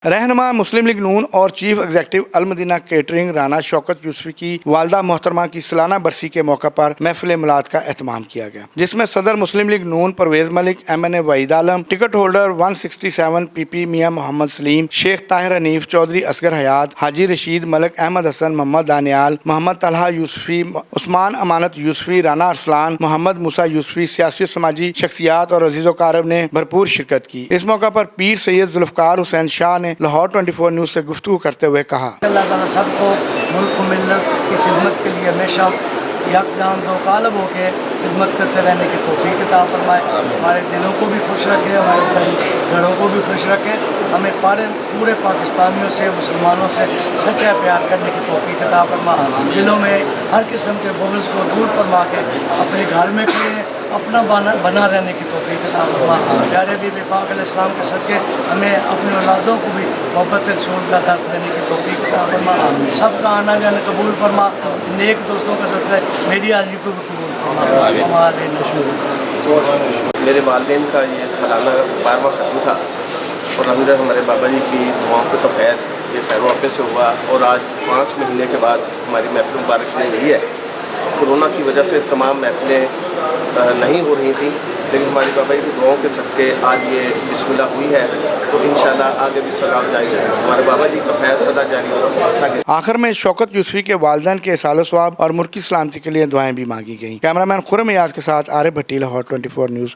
रहनुमा मुस्लिम लीग नून और chief executive Al Madina catering Rana Shaukat Yousufi की वालदा मोहतरमा की सालाना बरसी के मौका पर महफिल मिलाद का एहतमाम किया गया, जिसमें सदर मुस्लिम लीग नून परवेज मलिक, MNA वहीद आलम, टिकट होल्डर 167 PP मियां मोहम्मद सलीम, शेख ताहिर हनीफ, चौधरी असगर हयात, हाजी रशीद मलिक, अहमद हसन, मोहम्मद दानियाल, मोहम्मद तलहा यूसुफी, उस्मान अमानत यूसुफी, राना अरसलान, मोहम्मद मूसा यूसुफी, सियासी समाजी शख्सियात और अजीज़ो कारब ने भरपूर शिरकत की। इस मौका पर पीर सैयद जुल्फ़कार हुसैन शाह ने लाहौर 24 न्यूज़ से गुफ्तगू करते हुए कहा, अल्लाह ताला सबको मुल्क को मिलत की खिदमत के लिए हमेशा यकजान दो कालब हो के खिदमत करते रहने की तौफीक अता फरमाए। हमारे दिलों को भी खुश रखे, हमारे घरों को भी खुश रखे। हमें पूरे पाकिस्तानियों से, मुसलमानों से सच्चा प्यार करने की तौफीक अता फरमाए। दिलों में हर किस्म के बुग़्ज़ को दूर फरमा के अपने घर में खड़े अपना बना रहने की तौफीक अता फरमाए। प्यारे बीबी पाक अलैहिस्सलाम के सदक़े हमें अपने औलादों को भी मोहब्बत रसूल का दर्स देने की तौफीक अता फरमा। सबका आना जाना कबूल फरमा। नेक दोस्तों का सदक़ा मेरी हाज़िरी को भी कबूल फरमा। मेरे वालिदैन का ये सालाना 12वां ख़त्म था और हमने हमारे बाबा जी की दुआओं को तो खैर ये खैर वाक़े से हुआ और आज 5 महीने के बाद हमारी महफिल मुबारक शुरू हुई है। कोरोना की वजह से तमाम महफिलें नहीं हो रही थी, लेकिन हमारी बाबा जी की दुआओं के सदक़े आज ये बिस्मिल्लाह हुई है, तो इंशाल्लाह आगे भी सलाह जारी है। हमारे बाबा जी का फैज़ सदा जारी हो। आखिर में शौकत यूसुफी के वालिदैन के इसाल सवाब और मुल्क की सलामती के लिए दुआएं भी मांगी गईं। कैमरामैन खुर्रम याज़ के साथ आरिफ भट्टी, लाहौर 24 न्यूज़।